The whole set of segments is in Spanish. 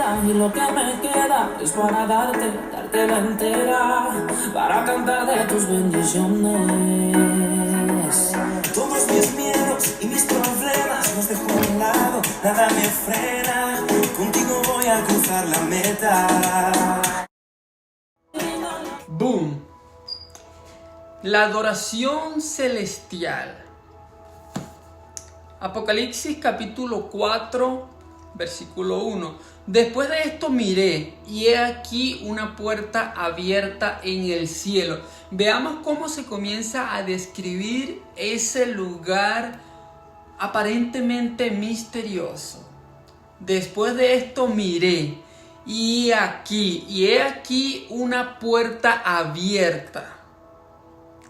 vida y lo que me queda es para darte la entera, para cantar de tus bendiciones. Todos mis miedos y mis problemas los dejo a un lado, nada me frena, contigo voy a cruzar la meta. Boom. La adoración celestial. Apocalipsis capítulo 4, versículo 1. Después de esto miré, y he aquí una puerta abierta en el cielo. Veamos cómo se comienza a describir ese lugar aparentemente misterioso. Después de esto miré, y he aquí una puerta abierta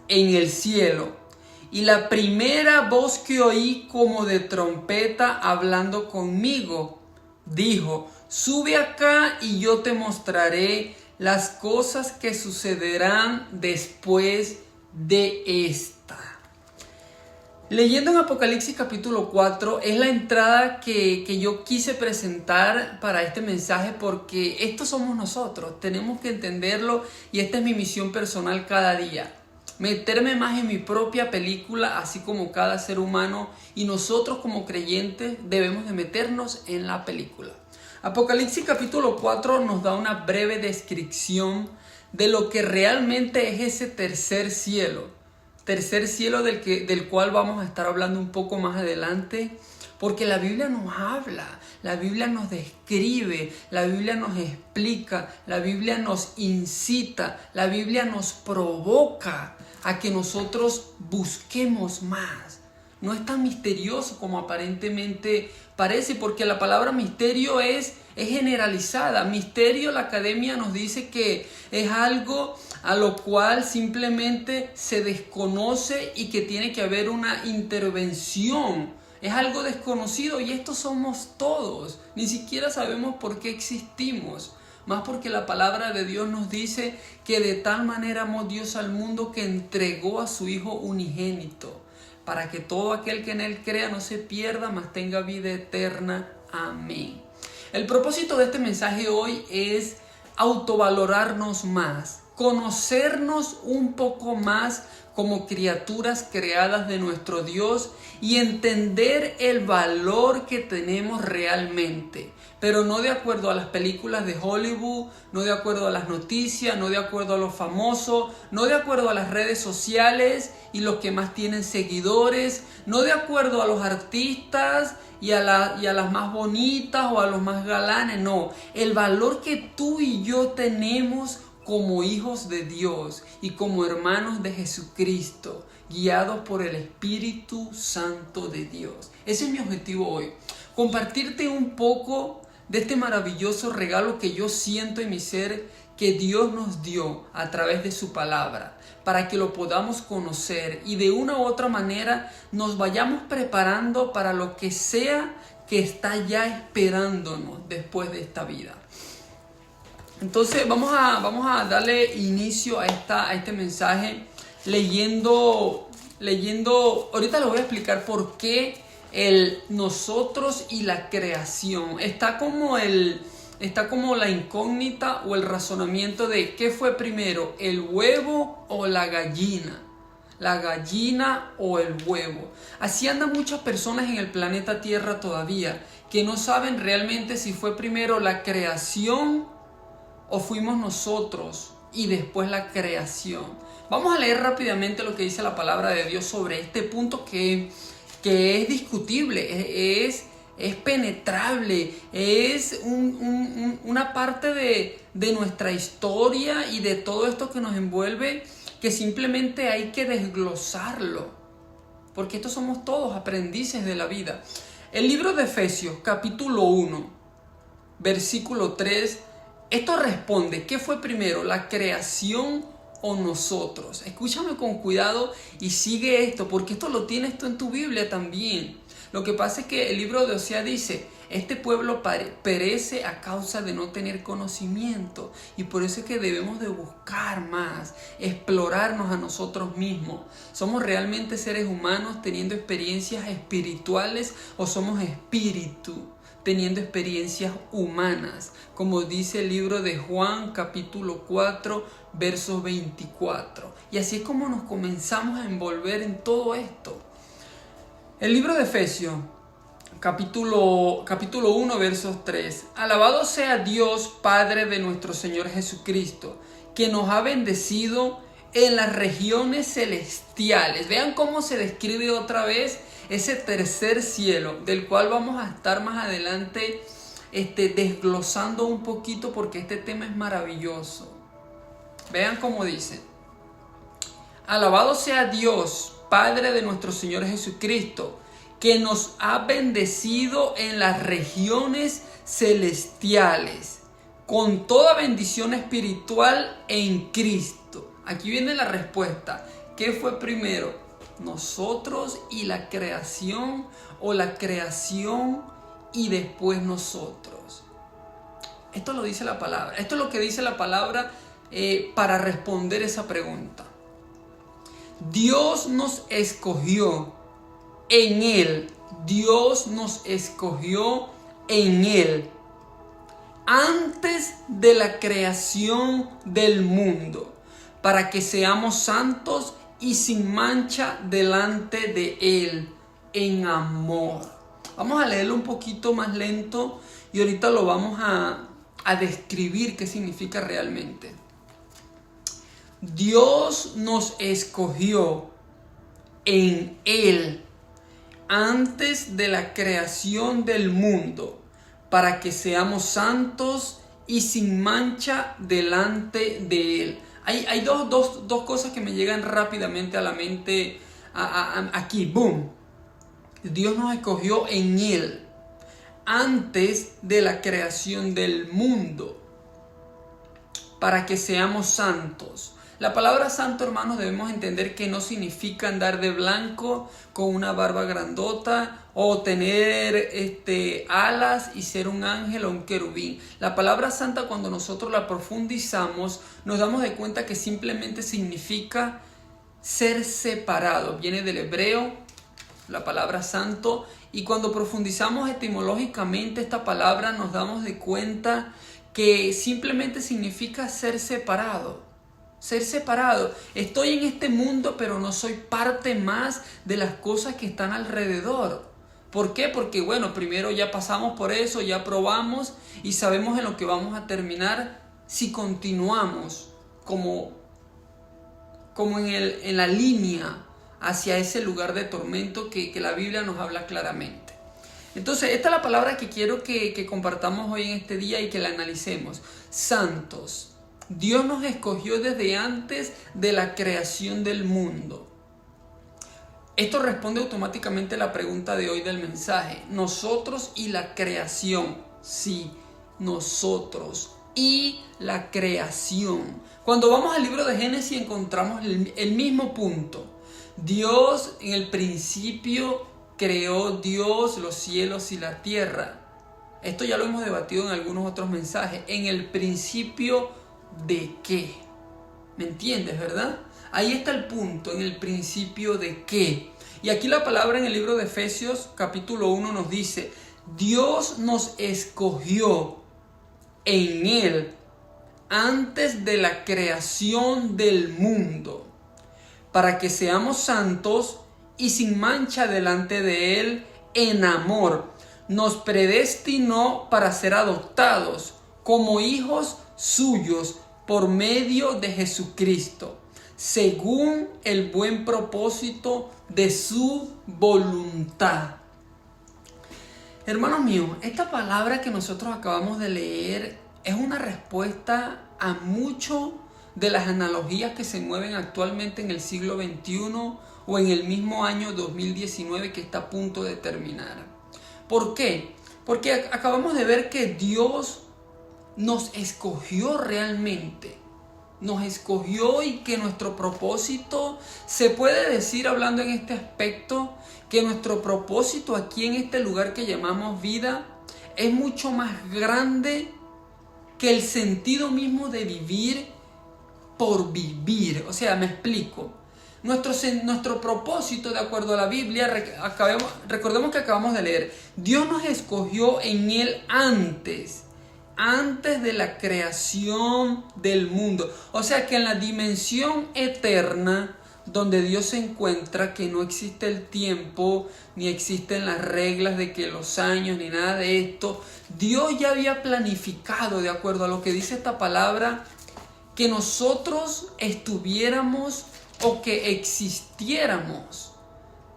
en el cielo. Y la primera voz que oí como de trompeta hablando conmigo, dijo: sube acá y yo te mostraré las cosas que sucederán después de esta. Leyendo en Apocalipsis capítulo 4 es la entrada que yo quise presentar para este mensaje, porque estos somos nosotros, tenemos que entenderlo, y esta es mi misión personal cada día. Meterme más en mi propia película, así como cada ser humano, y nosotros como creyentes debemos de meternos en la película. Apocalipsis capítulo 4 nos da una breve descripción de lo que realmente es ese tercer cielo del cual vamos a estar hablando un poco más adelante, porque la Biblia nos habla, la Biblia nos describe, la Biblia nos explica, la Biblia nos incita, la Biblia nos provoca a que nosotros busquemos más. No es tan misterioso como aparentemente parece, porque la palabra misterio es generalizada. Misterio, la academia nos dice que es algo a lo cual simplemente se desconoce y que tiene que haber una intervención. Es algo desconocido, y esto somos todos. Ni siquiera sabemos por qué existimos. Más porque la palabra de Dios nos dice que de tal manera amó Dios al mundo que entregó a su Hijo unigénito, para que todo aquel que en Él crea no se pierda, mas tenga vida eterna. Amén. El propósito de este mensaje hoy es autovalorarnos más, conocernos un poco más como criaturas creadas de nuestro Dios y entender el valor que tenemos realmente, pero no de acuerdo a las películas de Hollywood, no de acuerdo a las noticias, no de acuerdo a los famosos, no de acuerdo a las redes sociales y los que más tienen seguidores, no de acuerdo a los artistas y a las más bonitas o a los más galanes. No, el valor que tú y yo tenemos como hijos de Dios y como hermanos de Jesucristo, guiados por el Espíritu Santo de Dios. Ese es mi objetivo hoy, compartirte un poco de este maravilloso regalo que yo siento en mi ser, que Dios nos dio a través de su palabra, para que lo podamos conocer y de una u otra manera nos vayamos preparando para lo que sea que está ya esperándonos después de esta vida. Entonces vamos a darle inicio a este mensaje leyendo, ahorita les voy a explicar por qué el nosotros y la creación. Está como la incógnita o el razonamiento de qué fue primero, el huevo o la gallina. La gallina o el huevo. Así andan muchas personas en el planeta Tierra todavía, que no saben realmente si fue primero la creación o fuimos nosotros y después la creación. Vamos a leer rápidamente lo que dice la palabra de Dios sobre este punto que es discutible, es penetrable, es una parte de nuestra historia y de todo esto que nos envuelve, que simplemente hay que desglosarlo, porque estos somos todos aprendices de la vida. El libro de Efesios, capítulo 1, versículo 3, esto responde: ¿qué fue primero, la creación o nosotros? Escúchame con cuidado y sigue esto, porque esto lo tienes tú en tu Biblia también. Lo que pasa es que el libro de Oseas dice: este pueblo perece a causa de no tener conocimiento, y por eso es que debemos de buscar más, explorarnos a nosotros mismos. ¿Somos realmente seres humanos teniendo experiencias espirituales o somos espíritu? teniendo experiencias humanas, como dice el libro de Juan capítulo 4 versos 24. Y así es como nos comenzamos a envolver en todo esto. El libro de Efesios capítulo 1 versos 3. Alabado sea Dios Padre de nuestro Señor Jesucristo, que nos ha bendecido en las regiones celestiales. Vean cómo se describe otra vez ese tercer cielo, del cual vamos a estar más adelante desglosando un poquito, porque este tema es maravilloso. Vean cómo dice: alabado sea Dios, Padre de nuestro Señor Jesucristo, que nos ha bendecido en las regiones celestiales con toda bendición espiritual en Cristo. Aquí viene la respuesta. ¿Qué fue primero? ¿Nosotros y la creación, o la creación y después nosotros? Esto lo dice la palabra. Esto es lo que dice la palabra para responder esa pregunta. Dios nos escogió en Él. Dios nos escogió en Él antes de la creación del mundo, para que seamos santos y sin mancha delante de Él en amor. Vamos a leerlo un poquito más lento y ahorita lo vamos a describir qué significa realmente. Dios nos escogió en Él antes de la creación del mundo, para que seamos santos y sin mancha delante de Él. Hay dos cosas que me llegan rápidamente a la mente aquí. ¡Boom! Dios nos escogió en Él antes de la creación del mundo, para que seamos santos. La palabra santo, hermanos, debemos entender que no significa andar de blanco con una barba grandota o tener alas y ser un ángel o un querubín. La palabra santa, cuando nosotros la profundizamos, nos damos de cuenta que simplemente significa ser separado. Viene del hebreo la palabra santo, y cuando profundizamos etimológicamente esta palabra nos damos de cuenta que simplemente significa ser separado. Ser separado. Estoy en este mundo, pero no soy parte más de las cosas que están alrededor. ¿Por qué? Porque bueno, primero ya pasamos por eso, ya probamos y sabemos en lo que vamos a terminar si continuamos como en la línea hacia ese lugar de tormento que la Biblia nos habla claramente. Entonces, esta es la palabra que quiero que compartamos hoy en este día y que la analicemos. Santos. Dios nos escogió desde antes de la creación del mundo. Esto responde automáticamente a la pregunta de hoy del mensaje. Nosotros y la creación. Sí, nosotros y la creación. Cuando vamos al libro de Génesis encontramos el mismo punto. Dios, en el principio creó Dios los cielos y la tierra. Esto ya lo hemos debatido en algunos otros mensajes. En el principio, ¿de qué? ¿Me entiendes, verdad? Ahí está el punto, en el principio de qué. Y aquí la palabra en el libro de Efesios capítulo 1 nos dice: Dios nos escogió en Él antes de la creación del mundo, para que seamos santos y sin mancha delante de Él en amor. Nos predestinó para ser adoptados como hijos suyos por medio de Jesucristo, según el buen propósito de su voluntad. Hermanos míos, esta palabra que nosotros acabamos de leer es una respuesta a mucho de las analogías que se mueven actualmente en el siglo XXI o en el mismo año 2019 que está a punto de terminar. ¿Por qué? Porque acabamos de ver que Dios nos escogió realmente. Nos escogió, y que nuestro propósito, se puede decir, hablando en este aspecto, que nuestro propósito aquí en este lugar que llamamos vida es mucho más grande que el sentido mismo de vivir por vivir. O sea, me explico. Nuestro propósito, de acuerdo a la Biblia, recordemos que acabamos de leer, Dios nos escogió en Él antes de la creación del mundo. O sea que en la dimensión eterna, donde Dios se encuentra, que no existe el tiempo, ni existen las reglas de que los años, ni nada de esto, Dios ya había planificado, de acuerdo a lo que dice esta palabra, que nosotros estuviéramos o que existiéramos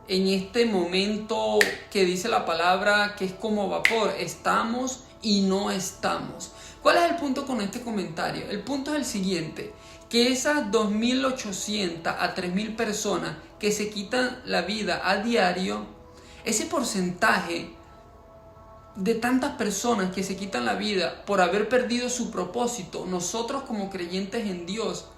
en este momento que dice la palabra que es como vapor, estamos y no estamos. ¿Cuál es el punto con este comentario? El punto es el siguiente, que esas 2.800 a 3.000 personas que se quitan la vida a diario, ese porcentaje de tantas personas que se quitan la vida por haber perdido su propósito, nosotros como creyentes en Dios,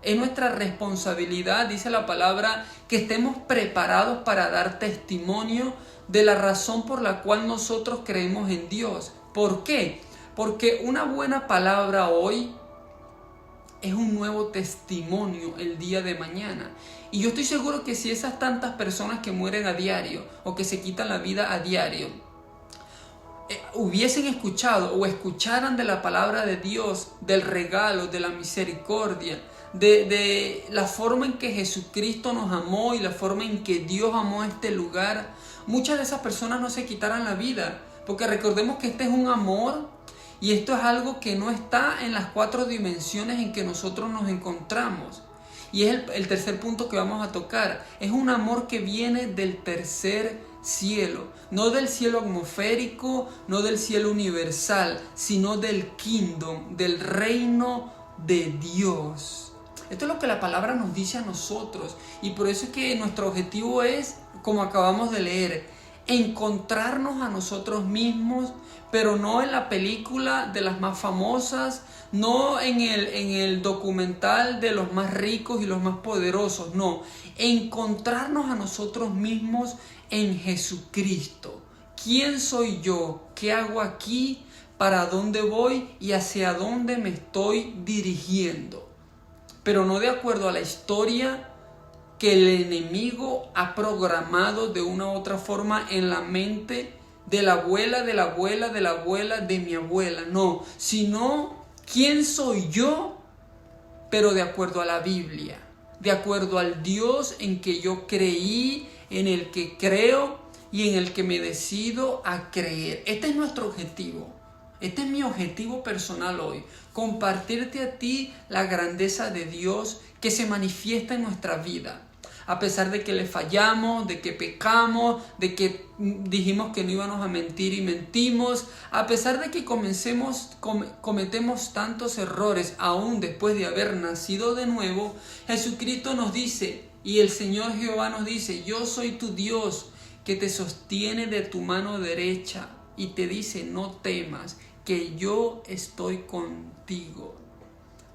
es nuestra responsabilidad, dice la palabra, que estemos preparados para dar testimonio de la razón por la cual nosotros creemos en Dios. ¿Por qué? Porque una buena palabra hoy es un nuevo testimonio el día de mañana. Y yo estoy seguro que si esas tantas personas que mueren a diario o que se quitan la vida a diario hubiesen escuchado o escucharan de la palabra de Dios, del regalo, de la misericordia, de la forma en que Jesucristo nos amó y la forma en que Dios amó a este lugar, muchas de esas personas no se quitaran la vida. Porque recordemos que este es un amor y esto es algo que no está en las 4 dimensiones en que nosotros nos encontramos. Y es el tercer punto que vamos a tocar. Es un amor que viene del tercer cielo. No del cielo atmosférico, no del cielo universal, sino del kingdom, del reino de Dios. Esto es lo que la palabra nos dice a nosotros. Y por eso es que nuestro objetivo es, como acabamos de leer, encontrarnos a nosotros mismos, pero no en la película de las más famosas, no en el documental de los más ricos y los más poderosos, no, encontrarnos a nosotros mismos en Jesucristo. ¿Quién soy yo? ¿Qué hago aquí? ¿Para dónde voy? ¿Y hacia dónde me estoy dirigiendo? Pero no de acuerdo a la historia que el enemigo ha programado de una u otra forma en la mente de la abuela, de la abuela, de la abuela, de mi abuela. No, sino quién soy yo, pero de acuerdo a la Biblia, de acuerdo al Dios en que yo creí, en el que creo y en el que me decido a creer. Este es nuestro objetivo. Este es mi objetivo personal hoy, compartirte a ti la grandeza de Dios que se manifiesta en nuestra vida. A pesar de que le fallamos, de que pecamos, de que dijimos que no íbamos a mentir y mentimos, a pesar de que cometemos tantos errores aún después de haber nacido de nuevo, Jesucristo nos dice, y el Señor Jehová nos dice, yo soy tu Dios que te sostiene de tu mano derecha y te dice, no temas, que yo estoy contigo.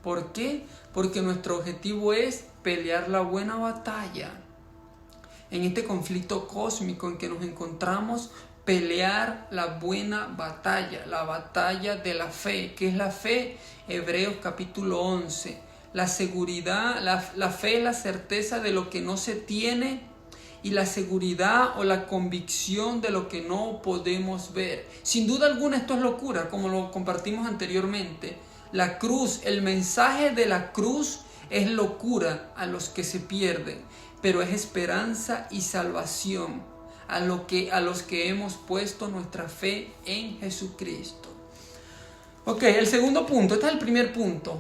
¿Por qué? Porque nuestro objetivo es pelear la buena batalla. En este conflicto cósmico en que nos encontramos, pelear la buena batalla, la batalla de la fe. ¿Qué es la fe? Hebreos capítulo 11. La seguridad, la fe es la certeza de lo que no se tiene y la seguridad o la convicción de lo que no podemos ver. Sin duda alguna esto es locura, como lo compartimos anteriormente. La cruz, el mensaje de la cruz es locura a los que se pierden, pero es esperanza y salvación a los que hemos puesto nuestra fe en Jesucristo. Ok, el segundo punto, este es el primer punto.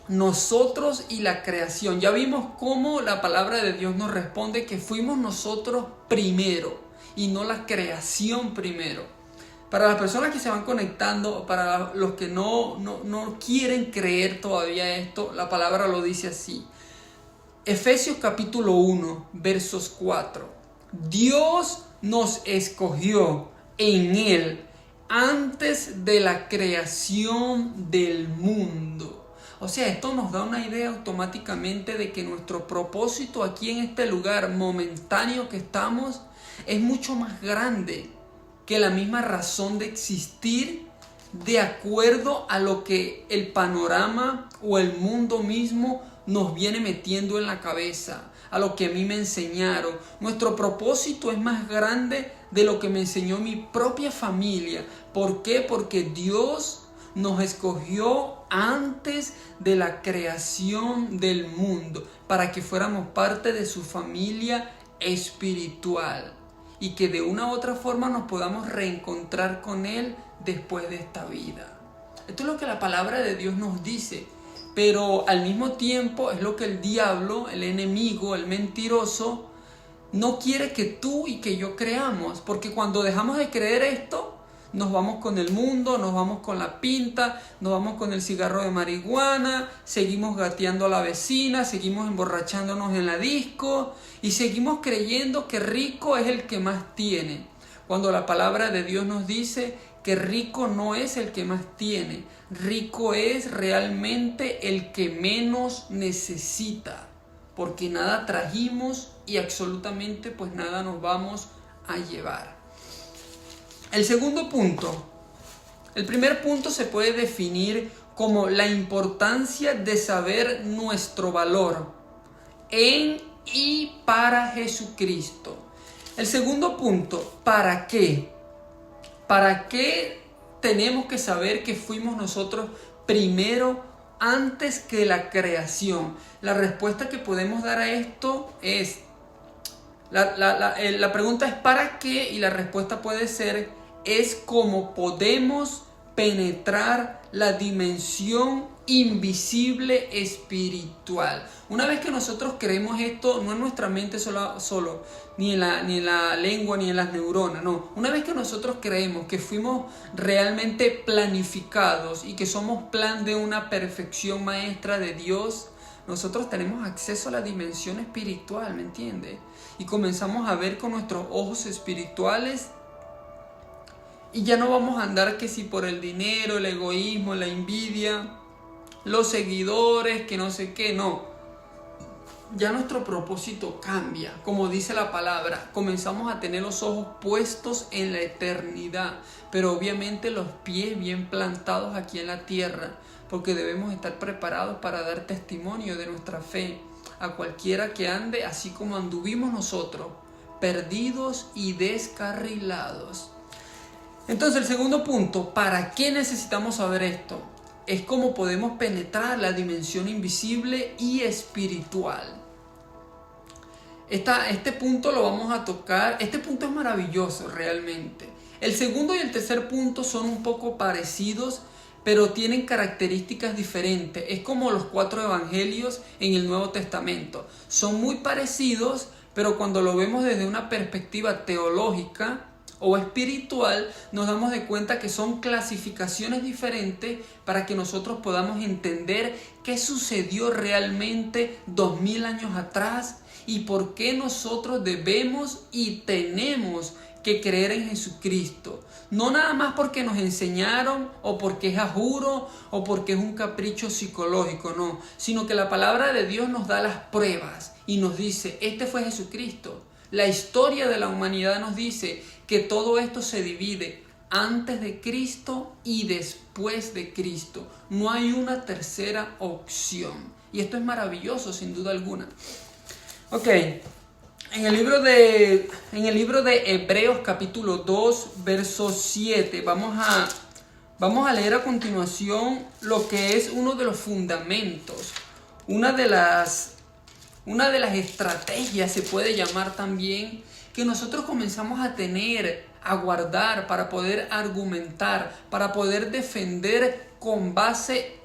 Nosotros y la creación. Ya vimos cómo la palabra de Dios nos responde que fuimos nosotros primero y no la creación primero. Para las personas que se van conectando, para los que no quieren creer todavía esto, la palabra lo dice así. Efesios capítulo 1, versos 4. Dios nos escogió en Él antes de la creación del mundo. O sea, esto nos da una idea automáticamente de que nuestro propósito aquí en este lugar momentáneo que estamos es mucho más grande que la misma razón de existir de acuerdo a lo que el panorama o el mundo mismo nos viene metiendo en la cabeza, a lo que a mí me enseñaron. Nuestro propósito es más grande de lo que me enseñó mi propia familia. ¿Por qué? Porque Dios nos escogió antes de la creación del mundo para que fuéramos parte de su familia espiritual y que de una u otra forma nos podamos reencontrar con Él después de esta vida. Esto es lo que la palabra de Dios nos dice, pero al mismo tiempo es lo que el diablo, el enemigo, el mentiroso, no quiere que tú y que yo creamos, porque cuando dejamos de creer esto, nos vamos con el mundo, nos vamos con la pinta, nos vamos con el cigarro de marihuana, seguimos gateando a la vecina, seguimos emborrachándonos en la disco y seguimos creyendo que rico es el que más tiene. Cuando la palabra de Dios nos dice que rico no es el que más tiene, rico es realmente el que menos necesita, porque nada trajimos y absolutamente pues nada nos vamos a llevar. El segundo punto, el primer punto se puede definir como la importancia de saber nuestro valor en y para Jesucristo. El segundo punto, ¿para qué? ¿Para qué tenemos que saber que fuimos nosotros primero antes que la creación? La respuesta que podemos dar a esto es, la pregunta es ¿para qué? Y la respuesta puede ser, es cómo podemos penetrar la dimensión invisible espiritual. Una vez que nosotros creemos esto, no en nuestra mente solo ni en la lengua, ni en las neuronas, no. Una vez que nosotros creemos que fuimos realmente planificados y que somos plan de una perfección maestra de Dios, nosotros tenemos acceso a la dimensión espiritual, ¿me entiendes? Y comenzamos a ver con nuestros ojos espirituales. Y ya no vamos a andar que si por el dinero, el egoísmo, la envidia, los seguidores, que no sé qué, no. Ya nuestro propósito cambia, como dice la palabra. Comenzamos a tener los ojos puestos en la eternidad, pero obviamente los pies bien plantados aquí en la tierra, porque debemos estar preparados para dar testimonio de nuestra fe a cualquiera que ande así como anduvimos nosotros, perdidos y descarrilados. Entonces el segundo punto, ¿para qué necesitamos saber esto? Es cómo podemos penetrar la dimensión invisible y espiritual. Este punto lo vamos a tocar, este punto es maravilloso realmente. El segundo y el tercer punto son un poco parecidos, pero tienen características diferentes. Es como los 4 evangelios en el Nuevo Testamento. Son muy parecidos, pero cuando lo vemos desde una perspectiva teológica o espiritual, nos damos de cuenta que son clasificaciones diferentes para que nosotros podamos entender qué sucedió realmente 2000 años atrás y por qué nosotros debemos y tenemos que creer en Jesucristo. No nada más porque nos enseñaron o porque es a juro o porque es un capricho psicológico, no, sino que la palabra de Dios nos da las pruebas y nos dice, este fue Jesucristo. La historia de la humanidad nos dice que todo esto se divide antes de Cristo y después de Cristo. No hay una tercera opción. Y esto es maravilloso, sin duda alguna. Ok, en el libro de Hebreos capítulo 2, verso 7, vamos a leer a continuación lo que es uno de los fundamentos, una de las estrategias, se puede llamar también, que nosotros comenzamos a tener, a guardar para poder argumentar, para poder defender con base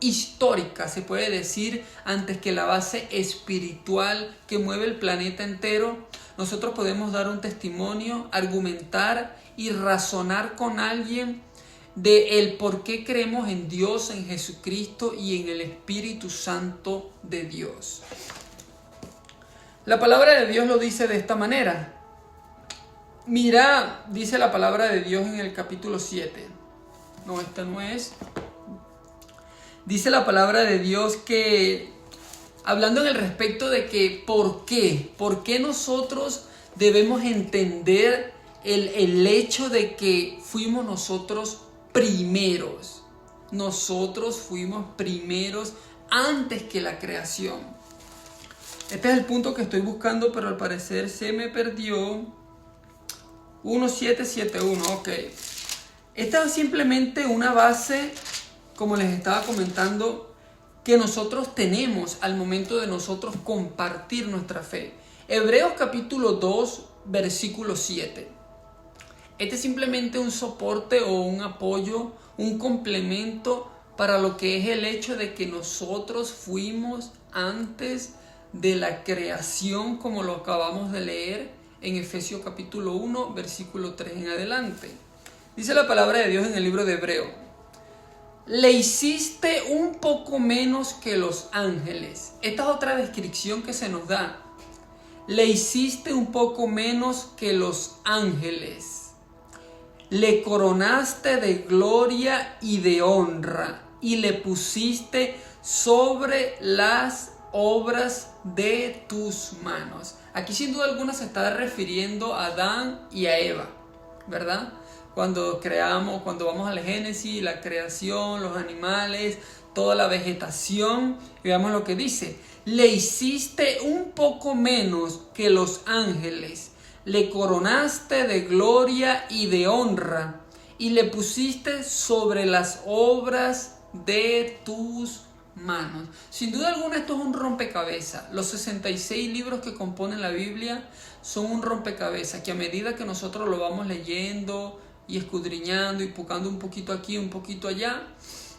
histórica, se puede decir, antes que la base espiritual que mueve el planeta entero. Nosotros podemos dar un testimonio, argumentar y razonar con alguien de el por qué creemos en Dios, en Jesucristo y en el Espíritu Santo de Dios. La palabra de Dios lo dice de esta manera. Mira, dice la palabra de Dios en el capítulo 7. No, esta no es. Dice la palabra de Dios que, hablando en el respecto de que ¿por qué nosotros debemos entender el hecho de que fuimos nosotros primeros? Nosotros fuimos primeros antes que la creación. Este es el punto que estoy buscando, pero al parecer se me perdió. 1771, ok. Esta es simplemente una base, como les estaba comentando, que nosotros tenemos al momento de nosotros compartir nuestra fe. Hebreos capítulo 2, versículo 7. Este es simplemente un soporte o un apoyo, un complemento para lo que es el hecho de que nosotros fuimos antes de la creación, como lo acabamos de leer en Efesios capítulo 1, versículo 3 en adelante. Dice la palabra de Dios en el libro de Hebreos: le hiciste un poco menos que los ángeles. Esta es otra descripción que se nos da. Le hiciste un poco menos que los ángeles. Le coronaste de gloria y de honra y le pusiste sobre las obras de tus manos. Aquí sin duda alguna se está refiriendo a Adán y a Eva, ¿verdad? Cuando vamos al Génesis, la creación, los animales, toda la vegetación, y veamos lo que dice: le hiciste un poco menos que los ángeles, le coronaste de gloria y de honra, y le pusiste sobre las obras de tus manos. Sin duda alguna esto es un rompecabezas. Los 66 libros que componen la Biblia son un rompecabezas que a medida que nosotros lo vamos leyendo y escudriñando y buscando un poquito aquí, un poquito allá,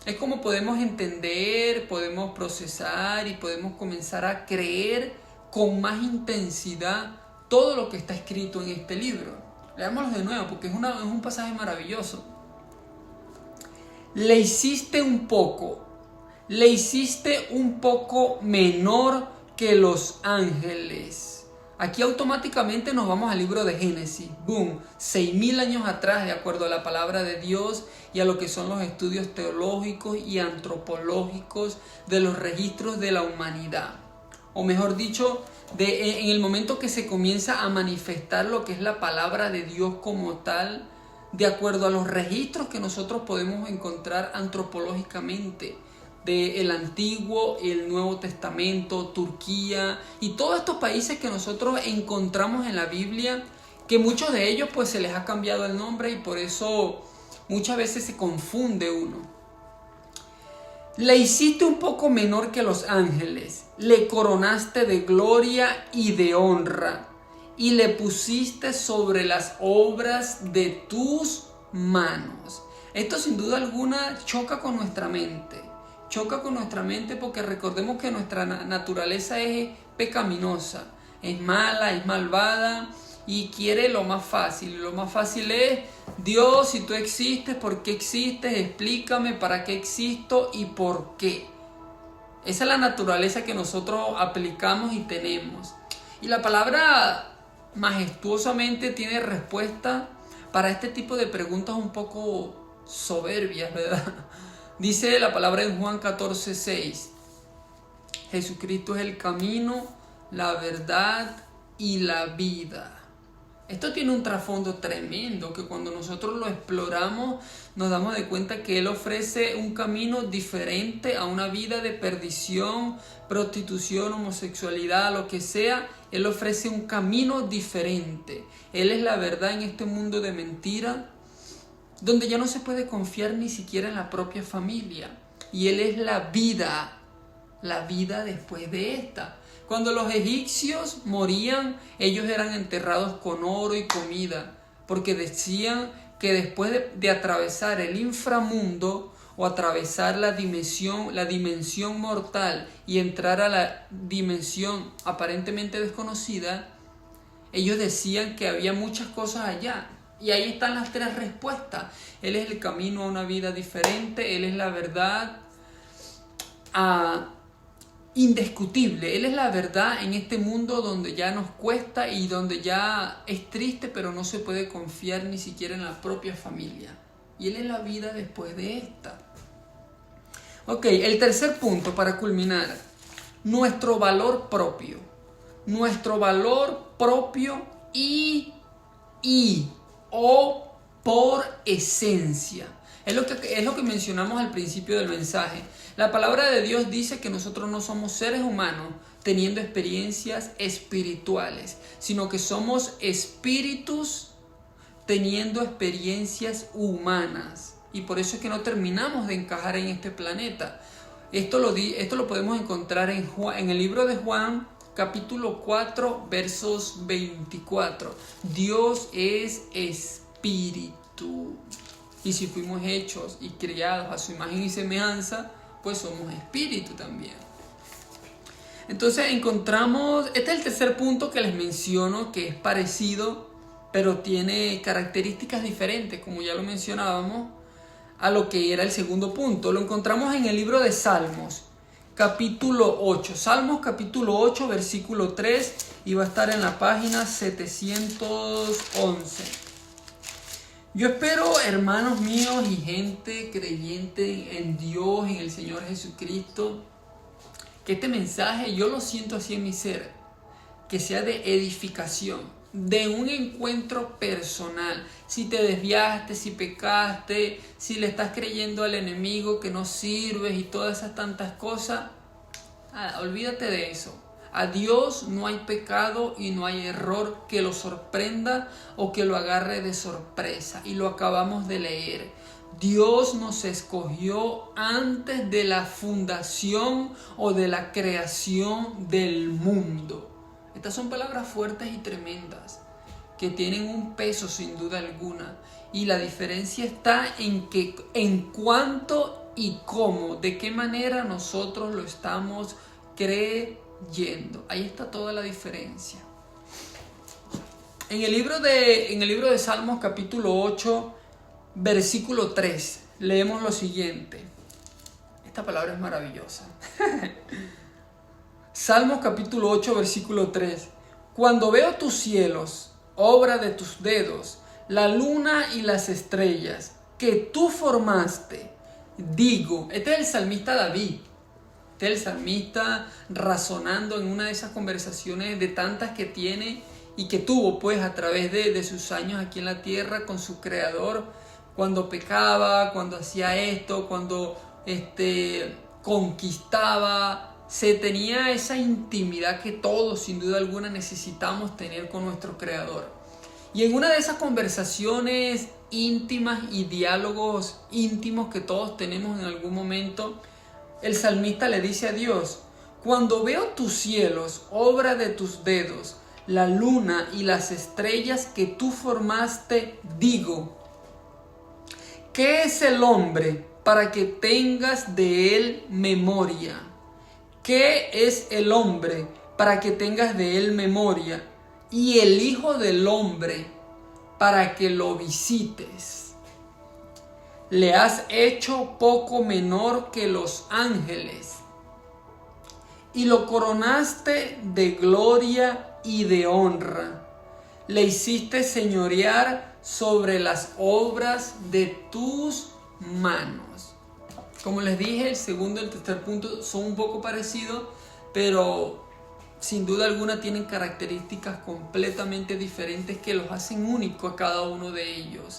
es como podemos entender, podemos procesar y podemos comenzar a creer con más intensidad todo lo que está escrito en este libro. Leámoslo de nuevo porque es un pasaje maravilloso. Le hiciste un poco menor que los ángeles. Aquí automáticamente nos vamos al libro de Génesis. Boom, 6,000 años atrás, de acuerdo a la palabra de Dios y a lo que son los estudios teológicos y antropológicos de los registros de la humanidad. O mejor dicho, en el momento que se comienza a manifestar lo que es la palabra de Dios como tal, de acuerdo a los registros que nosotros podemos encontrar antropológicamente del Antiguo y el Nuevo Testamento, Turquía y todos estos países que nosotros encontramos en la Biblia, que muchos de ellos pues se les ha cambiado el nombre y por eso muchas veces se confunde uno. Le hiciste un poco menor que los ángeles, le coronaste de gloria y de honra y le pusiste sobre las obras de tus manos. Esto sin duda alguna choca con nuestra mente. Choca con nuestra mente porque recordemos que nuestra naturaleza es pecaminosa, es mala, es malvada y quiere lo más fácil. Lo más fácil es: Dios, si tú existes, ¿por qué existes? Explícame para qué existo y por qué. Esa es la naturaleza que nosotros aplicamos y tenemos. Y la palabra majestuosamente tiene respuesta para este tipo de preguntas un poco soberbias, ¿verdad? Dice la palabra en Juan 14:6: Jesucristo es el camino, la verdad y la vida. Esto tiene un trasfondo tremendo que cuando nosotros lo exploramos nos damos de cuenta que Él ofrece un camino diferente a una vida de perdición, prostitución, homosexualidad, lo que sea. Él ofrece un camino diferente. Él es la verdad en este mundo de mentira, donde ya no se puede confiar ni siquiera en la propia familia. Y Él es la vida después de esta. Cuando los egipcios morían, ellos eran enterrados con oro y comida, porque decían que después de atravesar el inframundo o atravesar la dimensión mortal y entrar a la dimensión aparentemente desconocida, ellos decían que había muchas cosas allá. Y ahí están las 3 respuestas. Él es el camino a una vida diferente. Él es la verdad indiscutible. Él es la verdad en este mundo donde ya nos cuesta y donde ya es triste, pero no se puede confiar ni siquiera en la propia familia. Y Él es la vida después de esta. Ok, el tercer punto para culminar. Nuestro valor propio. Nuestro valor propio o por esencia. Es lo que mencionamos al principio del mensaje. La palabra de Dios dice que nosotros no somos seres humanos teniendo experiencias espirituales, sino que somos espíritus teniendo experiencias humanas. Y por eso es que no terminamos de encajar en este planeta. Esto lo podemos encontrar en el libro de Juan, capítulo 4, versos 24. Dios es espíritu. Y si fuimos hechos y creados a su imagen y semejanza, pues somos espíritu también. Entonces encontramos, este es el tercer punto que les menciono, que es parecido, pero tiene características diferentes, como ya lo mencionábamos, a lo que era el segundo punto. Lo encontramos en el libro de Salmos, capítulo 8. Salmos capítulo 8, versículo 3, y va a estar en la página 711. Yo espero, hermanos míos y gente creyente en Dios, en el Señor Jesucristo, que este mensaje, yo lo siento así en mi ser, que sea de edificación, de un encuentro personal. Si te desviaste, si pecaste, si le estás creyendo al enemigo que no sirves y todas esas tantas cosas, olvídate de eso. A Dios no hay pecado y no hay error que lo sorprenda o que lo agarre de sorpresa. Y lo acabamos de leer. Dios nos escogió antes de la fundación o de la creación del mundo. Estas son palabras fuertes y tremendas que tienen un peso sin duda alguna. Y la diferencia está en cuánto y cómo, de qué manera nosotros lo estamos creyendo. Ahí está toda la diferencia. En el libro de Salmos capítulo 8, versículo 3, leemos lo siguiente. Esta palabra es maravillosa. Salmos capítulo 8, versículo 3. Cuando veo tus cielos, obra de tus dedos, la luna y las estrellas que tú formaste, digo, este es el salmista David. Este es el salmista razonando en una de esas conversaciones de tantas que tiene y que tuvo pues a través de sus años aquí en la tierra con su creador, cuando pecaba, cuando hacía esto, cuando conquistaba. Se tenía esa intimidad que todos sin duda alguna necesitamos tener con nuestro creador. Y en una de esas conversaciones íntimas y diálogos íntimos que todos tenemos en algún momento, el salmista le dice a Dios: cuando veo tus cielos, obra de tus dedos, la luna y las estrellas que tú formaste, digo, ¿qué es el hombre para que tengas de él memoria? ¿Qué es el hombre para que tengas de él memoria? Y el Hijo del Hombre para que lo visites. Le has hecho poco menor que los ángeles y lo coronaste de gloria y de honra. Le hiciste señorear sobre las obras de tus manos. Como les dije, el segundo y el tercer punto son un poco parecidos, pero sin duda alguna tienen características completamente diferentes que los hacen únicos a cada uno de ellos.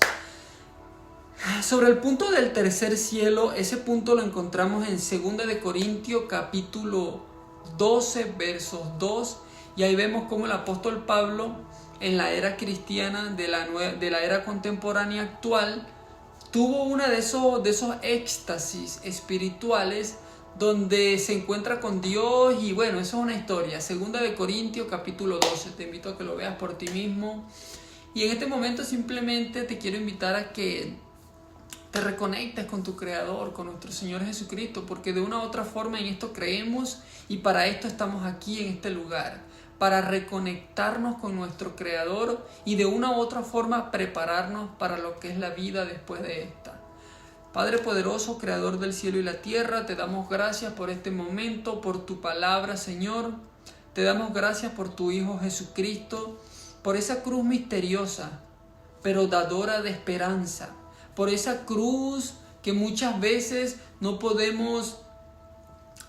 Sobre el punto del tercer cielo, ese punto lo encontramos en 2 de Corintios capítulo 12, versos 2, y ahí vemos cómo el apóstol Pablo, en la era cristiana de la era contemporánea actual, tuvo una de esos éxtasis espirituales donde se encuentra con Dios. Y bueno, eso es una historia. 2 de Corintios capítulo 12, te invito a que lo veas por ti mismo. Y en este momento simplemente te quiero invitar a que te reconectes con tu Creador, con nuestro Señor Jesucristo, porque de una u otra forma en esto creemos y para esto estamos aquí en este lugar, para reconectarnos con nuestro Creador y de una u otra forma prepararnos para lo que es la vida después de esta. Padre poderoso, Creador del cielo y la tierra, te damos gracias por este momento, por tu palabra, Señor. Te damos gracias por tu Hijo Jesucristo, por esa cruz misteriosa, pero dadora de esperanza, por esa cruz que muchas veces no podemos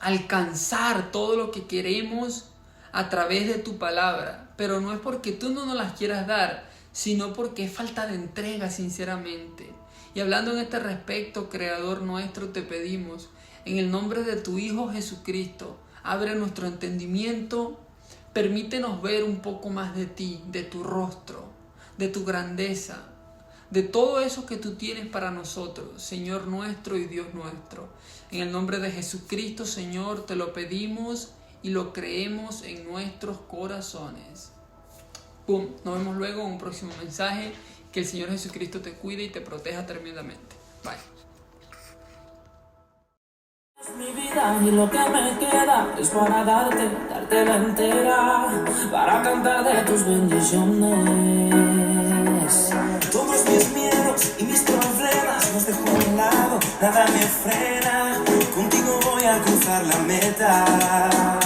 alcanzar todo lo que queremos a través de tu palabra, pero no es porque tú no nos las quieras dar, sino porque es falta de entrega sinceramente. Y hablando en este respecto, Creador nuestro, te pedimos, en el nombre de tu Hijo Jesucristo, abre nuestro entendimiento, permítenos ver un poco más de ti, de tu rostro, de tu grandeza, de todo eso que tú tienes para nosotros, Señor nuestro y Dios nuestro. En el nombre de Jesucristo, Señor, te lo pedimos y lo creemos en nuestros corazones. ¡Pum! Nos vemos luego en un próximo mensaje. Que el Señor Jesucristo te cuide y te proteja tremendamente. Bye. Mi vida y lo que me queda es para darte la entera, para cantar de tus bendiciones. Todos mis miedos y mis problemas los dejo a un lado, nada me frena, contigo voy a cruzar la meta.